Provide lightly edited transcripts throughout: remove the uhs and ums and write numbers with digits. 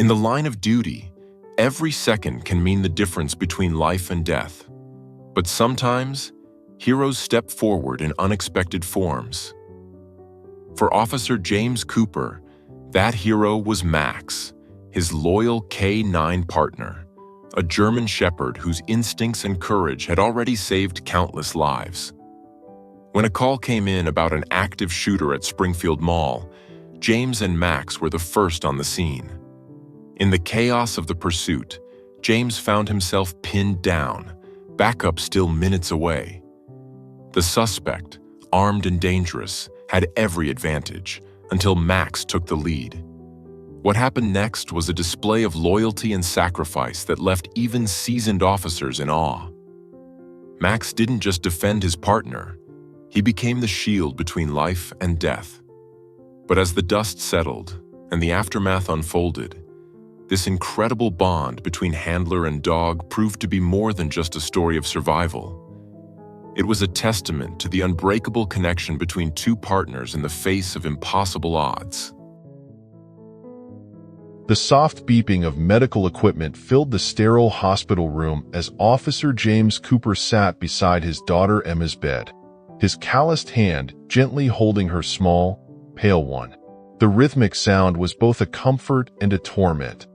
In the line of duty, every second can mean the difference between life and death. But sometimes, heroes step forward in unexpected forms. For Officer James Cooper, that hero was Max, his loyal K-9 partner, a German shepherd whose instincts and courage had already saved countless lives. When a call came in about an active shooter at Springfield Mall, James and Max were the first on the scene. In the chaos of the pursuit, James found himself pinned down, backup still minutes away. The suspect, armed and dangerous, had every advantage until Max took the lead. What happened next was a display of loyalty and sacrifice that left even seasoned officers in awe. Max didn't just defend his partner, he became the shield between life and death. But as the dust settled and the aftermath unfolded, this incredible bond between handler and dog proved to be more than just a story of survival. It was a testament to the unbreakable connection between two partners in the face of impossible odds. The soft beeping of medical equipment filled the sterile hospital room as Officer James Cooper sat beside his daughter Emma's bed, his calloused hand gently holding her small, pale one. The rhythmic sound was both a comfort and a torment,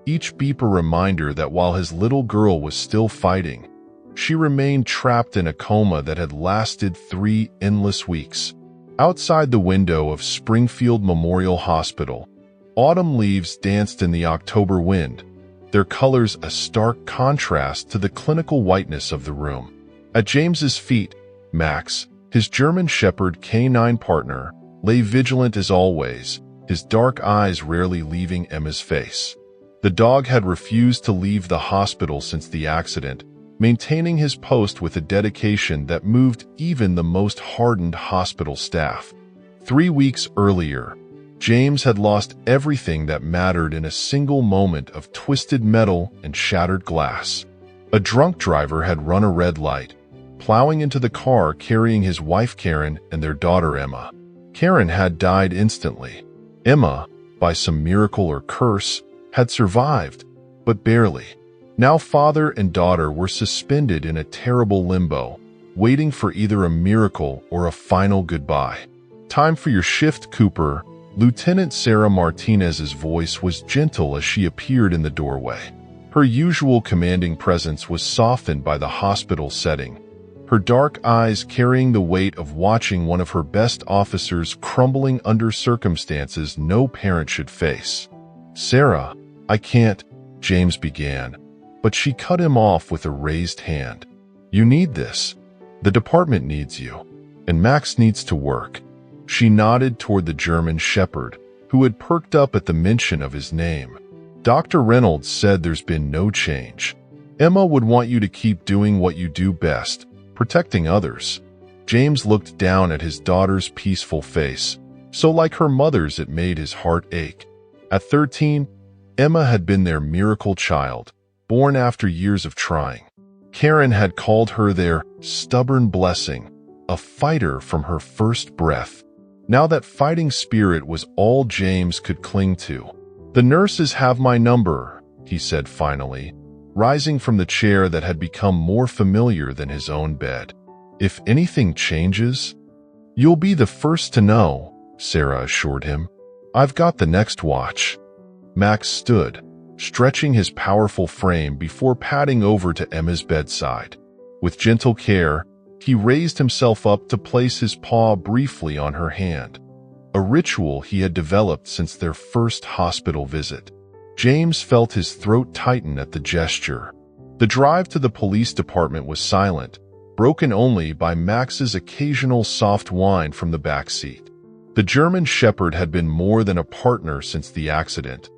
each beep a reminder that while his little girl was still fighting, she remained trapped in a coma that had lasted 3 endless weeks. Outside the window of Springfield Memorial Hospital, autumn leaves danced in the October wind, their colors a stark contrast to the clinical whiteness of the room. At James's feet, Max, his German Shepherd K-9 partner, lay vigilant as always, his dark eyes rarely leaving Emma's face. The dog had refused to leave the hospital since the accident, maintaining his post with a dedication that moved even the most hardened hospital staff. 3 weeks earlier, James had lost everything that mattered in a single moment of twisted metal and shattered glass. A drunk driver had run a red light, plowing into the car carrying his wife Karen and their daughter Emma. Karen had died instantly. Emma, by some miracle or curse, had survived, but barely. Now father and daughter were suspended in a terrible limbo, waiting for either a miracle or a final goodbye. "Time for your shift, Cooper." Lieutenant Sarah Martinez's voice was gentle as she appeared in the doorway. Her usual commanding presence was softened by the hospital setting, her dark eyes carrying the weight of watching one of her best officers crumbling under circumstances no parent should face. "Sarah, I can't," James began, but she cut him off with a raised hand. "You need this. The department needs you, and Max needs to work." She nodded toward the German shepherd, who had perked up at the mention of his name. "Dr. Reynolds said there's been no change. Emma would want you to keep doing what you do best, protecting others." James looked down at his daughter's peaceful face, so like her mother's it made his heart ache. At 13, Emma had been their miracle child, born after years of trying. Karen had called her their stubborn blessing, a fighter from her first breath. Now that fighting spirit was all James could cling to. "The nurses have my number," he said finally, rising from the chair that had become more familiar than his own bed. "If anything changes, you'll be the first to know," Sarah assured him. "I've got the next watch." Max stood, stretching his powerful frame before padding over to Emma's bedside. With gentle care, he raised himself up to place his paw briefly on her hand, a ritual he had developed since their first hospital visit. James felt his throat tighten at the gesture. The drive to the police department was silent, broken only by Max's occasional soft whine from the back seat. The German shepherd had been more than a partner since the accident.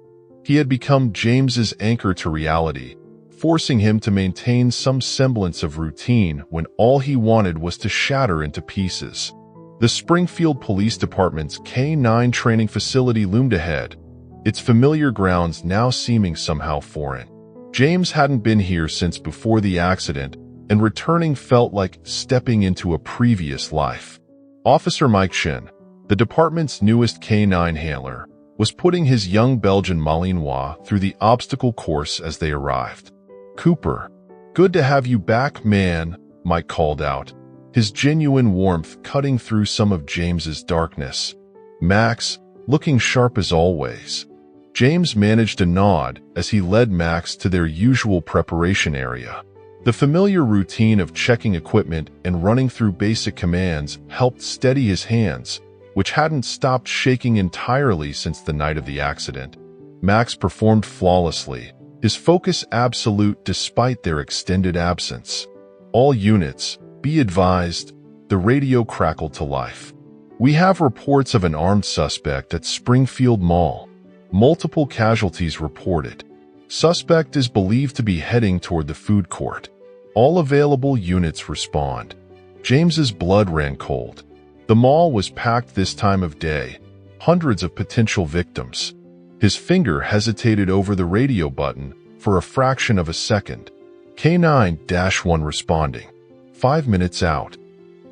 He had become James's anchor to reality, forcing him to maintain some semblance of routine when all he wanted was to shatter into pieces. The Springfield Police Department's K-9 training facility loomed ahead, its familiar grounds now seeming somehow foreign. James hadn't been here since before the accident, and returning felt like stepping into a previous life. Officer Mike Shin, the department's newest K-9 handler, was putting his young Belgian Malinois through the obstacle course as they arrived. "Cooper, good to have you back, man," Mike called out, his genuine warmth cutting through some of James's darkness. "Max, looking sharp as always." James managed a nod as he led Max to their usual preparation area. The familiar routine of checking equipment and running through basic commands helped steady his hands, which hadn't stopped shaking entirely since the night of the accident. Max performed flawlessly, his focus absolute despite their extended absence. "All units, be advised," the radio crackled to life. "We have reports of an armed suspect at Springfield Mall. Multiple casualties reported. Suspect is believed to be heading toward the food court. All available units respond." James's blood ran cold. The mall was packed this time of day, hundreds of potential victims. His finger hesitated over the radio button for a fraction of a second. K9-1 responding. 5 minutes out.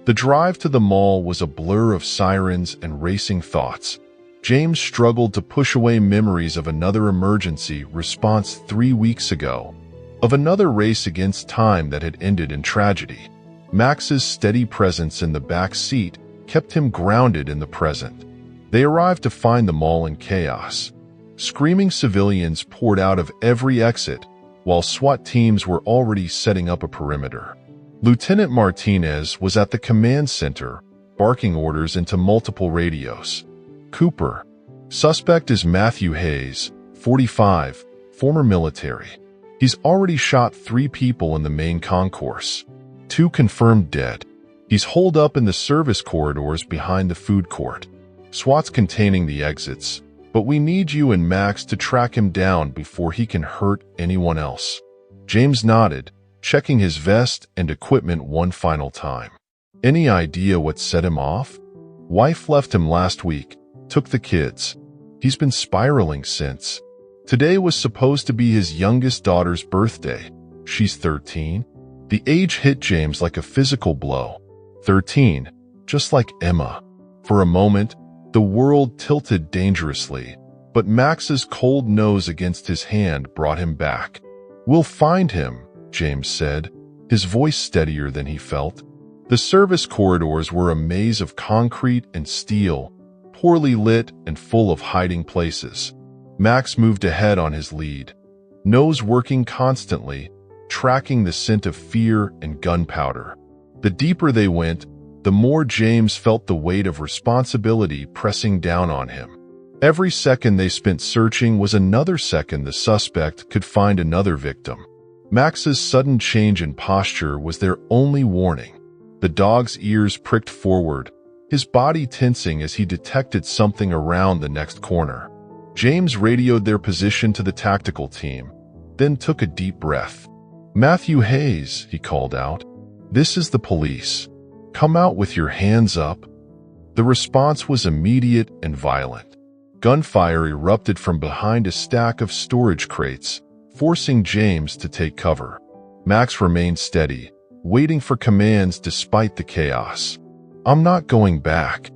The drive to the mall was a blur of sirens and racing thoughts. James struggled to push away memories of another emergency response 3 weeks ago, of another race against time that had ended in tragedy. Max's steady presence in the back seat kept him grounded in the present. They arrived to find the mall in chaos. Screaming civilians poured out of every exit, while SWAT teams were already setting up a perimeter. Lieutenant Martinez was at the command center, barking orders into multiple radios. "Cooper, suspect is Matthew Hayes, 45, former military. He's already shot 3 people in the main concourse. 2 confirmed dead. He's holed up in the service corridors behind the food court. SWAT's containing the exits, but we need you and Max to track him down before he can hurt anyone else." James nodded, checking his vest and equipment one final time. "Any idea what set him off?" "Wife left him last week, took the kids. He's been spiraling since. Today was supposed to be his youngest daughter's birthday. She's 13. The age hit James like a physical blow. 13, just like Emma. For a moment, the world tilted dangerously, but Max's cold nose against his hand brought him back. "We'll find him," James said, his voice steadier than he felt. The service corridors were a maze of concrete and steel, poorly lit and full of hiding places. Max moved ahead on his lead, nose working constantly, tracking the scent of fear and gunpowder. The deeper they went, the more James felt the weight of responsibility pressing down on him. Every second they spent searching was another second the suspect could find another victim. Max's sudden change in posture was their only warning. The dog's ears pricked forward, his body tensing as he detected something around the next corner. James radioed their position to the tactical team, then took a deep breath. "Matthew Hayes," he called out. "This is the police. Come out with your hands up." The response was immediate and violent. Gunfire erupted from behind a stack of storage crates, forcing James to take cover. Max remained steady, waiting for commands despite the chaos. "I'm not going back."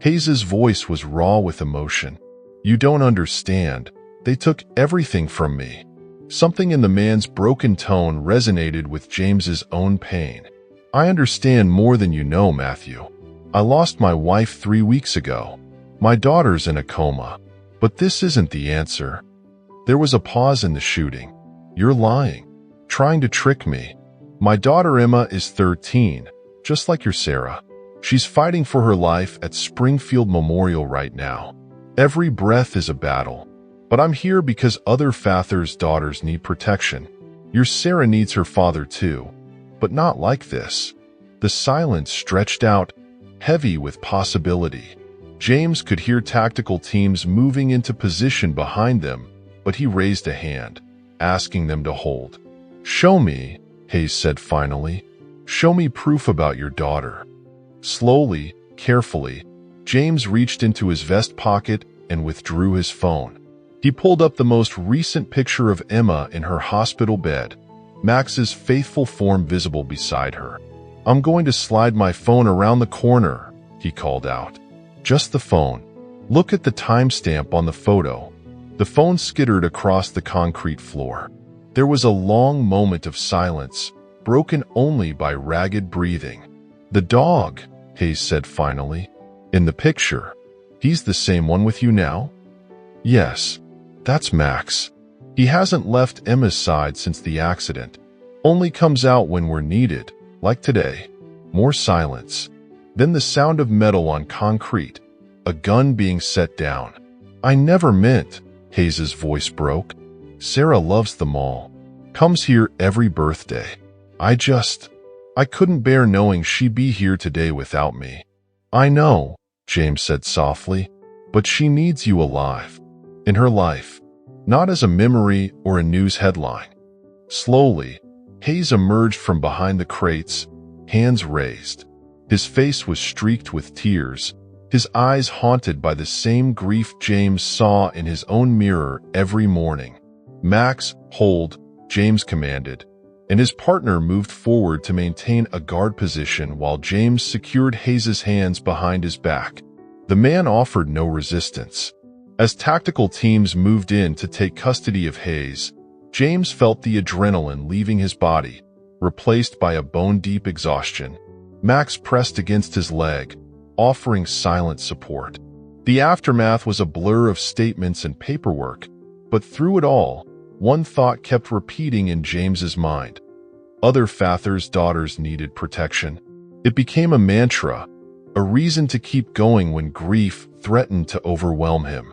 Hayes's voice was raw with emotion. "You don't understand. They took everything from me." Something in the man's broken tone resonated with James's own pain. "I understand more than you know, Matthew. I lost my wife 3 weeks ago. My daughter's in a coma. But this isn't the answer." There was a pause in the shooting. "You're lying. Trying to trick me. My daughter Emma is 13, just like your Sarah. She's fighting for her life at Springfield Memorial right now. Every breath is a battle. But I'm here because other fathers' daughters need protection. Your Sarah needs her father too, but not like this." The silence stretched out, heavy with possibility. James could hear tactical teams moving into position behind them, but he raised a hand, asking them to hold. "Show me," Hayes said finally. "Show me proof about your daughter." Slowly, carefully, James reached into his vest pocket and withdrew his phone. He pulled up the most recent picture of Emma in her hospital bed, Max's faithful form visible beside her. "I'm going to slide my phone around the corner," he called out. "Just the phone. Look at the timestamp on the photo. The phone skittered across the concrete floor. There was a long moment of silence, broken only by ragged breathing. "The dog," Hayes said finally. "In the picture. He's the same one with you now?" "Yes, that's Max. He hasn't left Emma's side since the accident. Only comes out when we're needed, like today." More silence. Then the sound of metal on concrete, a gun being set down. "I never meant," Hayes's voice broke. "Sarah loves the mall. Comes here every birthday. I couldn't bear knowing she'd be here today without me." "I know," James said softly, "but she needs you alive. In her life. Not as a memory or a news headline." Slowly, Hayes emerged from behind the crates, hands raised. His face was streaked with tears, his eyes haunted by the same grief James saw in his own mirror every morning. "Max, hold," James commanded, and his partner moved forward to maintain a guard position while James secured Hayes's hands behind his back. The man offered no resistance. As tactical teams moved in to take custody of Hayes, James felt the adrenaline leaving his body, replaced by a bone-deep exhaustion. Max pressed against his leg, offering silent support. The aftermath was a blur of statements and paperwork, but through it all, one thought kept repeating in James's mind. Other Father's daughters needed protection. It became a mantra, a reason to keep going when grief threatened to overwhelm him.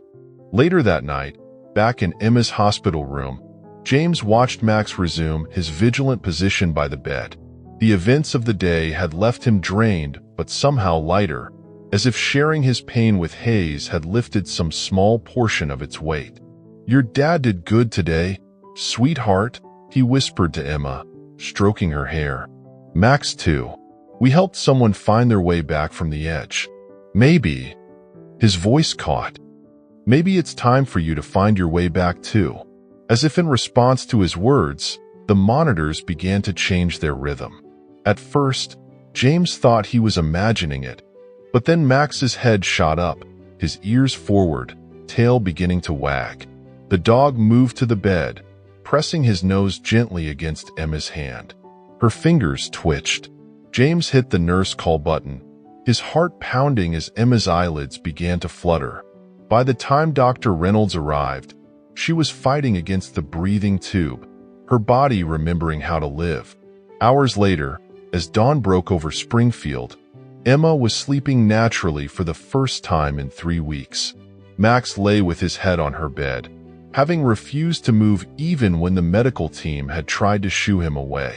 Later that night, back in Emma's hospital room, James watched Max resume his vigilant position by the bed. The events of the day had left him drained but somehow lighter, as if sharing his pain with Hayes had lifted some small portion of its weight. "Your dad did good today, sweetheart," he whispered to Emma, stroking her hair. "Max too. We helped someone find their way back from the edge. Maybe," his voice caught, "maybe it's time for you to find your way back too." As if in response to his words, the monitors began to change their rhythm. At first, James thought he was imagining it, but then Max's head shot up, his ears forward, tail beginning to wag. The dog moved to the bed, pressing his nose gently against Emma's hand. Her fingers twitched. James hit the nurse call button, his heart pounding as Emma's eyelids began to flutter. By the time Dr. Reynolds arrived, she was fighting against the breathing tube, her body remembering how to live. Hours later, as dawn broke over Springfield, Emma was sleeping naturally for the first time in 3 weeks. Max lay with his head on her bed, having refused to move even when the medical team had tried to shoo him away.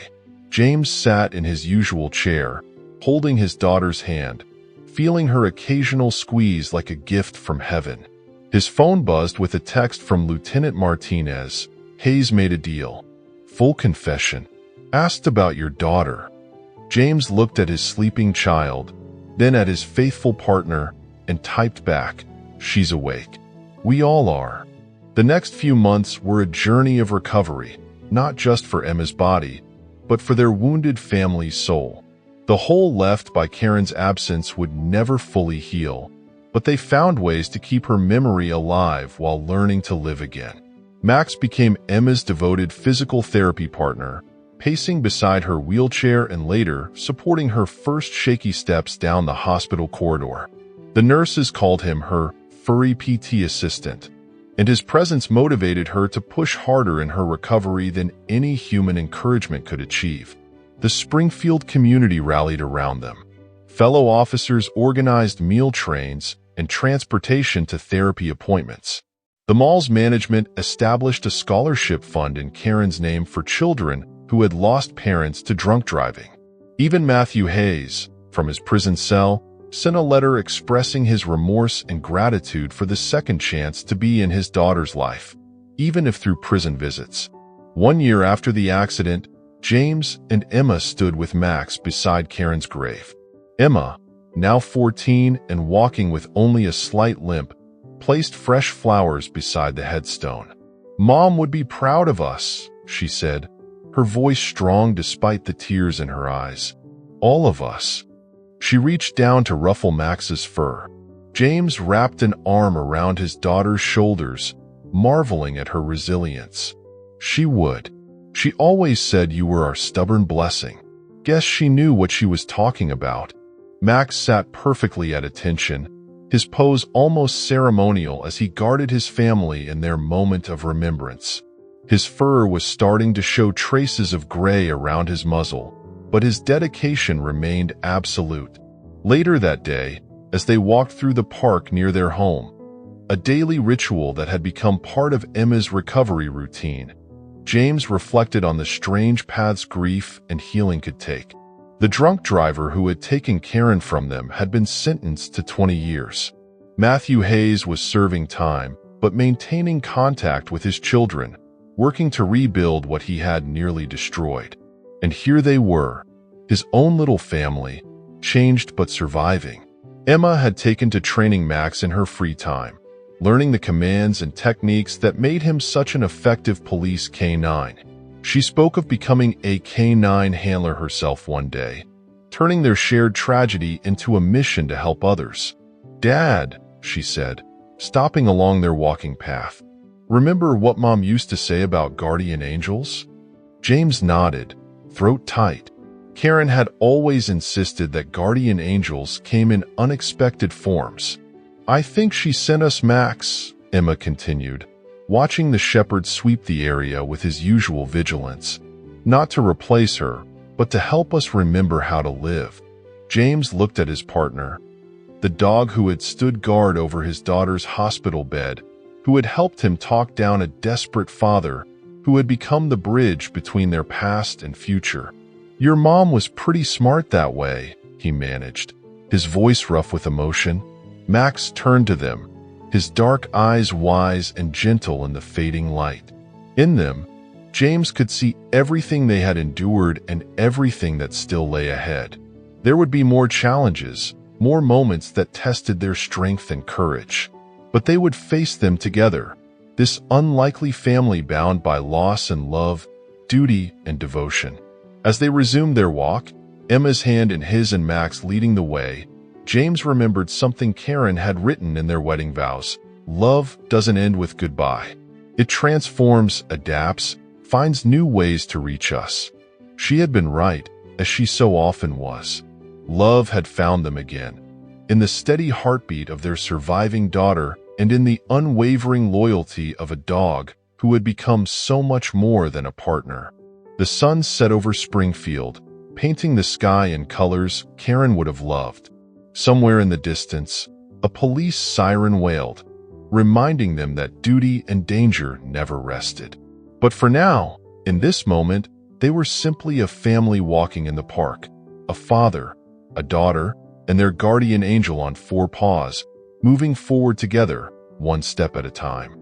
James sat in his usual chair, holding his daughter's hand, feeling her occasional squeeze like a gift from heaven. His phone buzzed with a text from Lieutenant Martinez. "Hayes made a deal. Full confession. Asked about your daughter." James looked at his sleeping child, then at his faithful partner, and typed back, "She's awake. We all are." The next few months were a journey of recovery, not just for Emma's body, but for their wounded family's soul. The hole left by Karen's absence would never fully heal, but they found ways to keep her memory alive while learning to live again. Max became Emma's devoted physical therapy partner, pacing beside her wheelchair and later supporting her first shaky steps down the hospital corridor. The nurses called him her furry PT assistant, and his presence motivated her to push harder in her recovery than any human encouragement could achieve. The Springfield community rallied around them. Fellow officers organized meal trains and transportation to therapy appointments. The mall's management established a scholarship fund in Karen's name for children who had lost parents to drunk driving. Even Matthew Hayes, from his prison cell, sent a letter expressing his remorse and gratitude for the second chance to be in his daughter's life, even if through prison visits. 1 year after the accident, James and Emma stood with Max beside Karen's grave. Emma, now 14 and walking with only a slight limp, placed fresh flowers beside the headstone. "Mom would be proud of us," she said, her voice strong despite the tears in her eyes. "All of us." She reached down to ruffle Max's fur, James wrapped an arm around his daughter's shoulders, marveling at her resilience. She would. She always said you were our stubborn blessing. Guess she knew what she was talking about. Max sat perfectly at attention, his pose almost ceremonial as he guarded his family in their moment of remembrance. His fur was starting to show traces of gray around his muzzle, but his dedication remained absolute. Later that day, as they walked through the park near their home, a daily ritual that had become part of Emma's recovery routine, James reflected on the strange paths grief and healing could take. The drunk driver who had taken Karen from them had been sentenced to 20 years. Matthew Hayes was serving time, but maintaining contact with his children, working to rebuild what he had nearly destroyed. And here they were, his own little family, changed but surviving. Emma had taken to training Max in her free time, learning the commands and techniques that made him such an effective police canine. She spoke of becoming a canine handler herself one day, turning their shared tragedy into a mission to help others. "Dad," she said, stopping along their walking path, "remember what Mom used to say about guardian angels?" James nodded, throat tight. Karen had always insisted that guardian angels came in unexpected forms. "I think she sent us Max," Emma continued, watching the shepherd sweep the area with his usual vigilance. "Not to replace her, but to help us remember how to live." James looked at his partner, the dog who had stood guard over his daughter's hospital bed, who had helped him talk down a desperate father, who had become the bridge between their past and future. "Your mom was pretty smart that way," he managed, his voice rough with emotion. Max turned to them, his dark eyes wise and gentle in the fading light. In them, James could see everything they had endured and everything that still lay ahead. There would be more challenges, more moments that tested their strength and courage. But they would face them together, this unlikely family bound by loss and love, duty and devotion. As they resumed their walk, Emma's hand in his and Max leading the way, James remembered something Karen had written in their wedding vows. "Love doesn't end with goodbye. It transforms, adapts, finds new ways to reach us." She had been right, as she so often was. Love had found them again, in the steady heartbeat of their surviving daughter and in the unwavering loyalty of a dog who had become so much more than a partner. The sun set over Springfield, painting the sky in colors Karen would have loved. Somewhere in the distance, a police siren wailed, reminding them that duty and danger never rested. But for now, in this moment, they were simply a family walking in the park, a father, a daughter, and their guardian angel on four paws, moving forward together, one step at a time.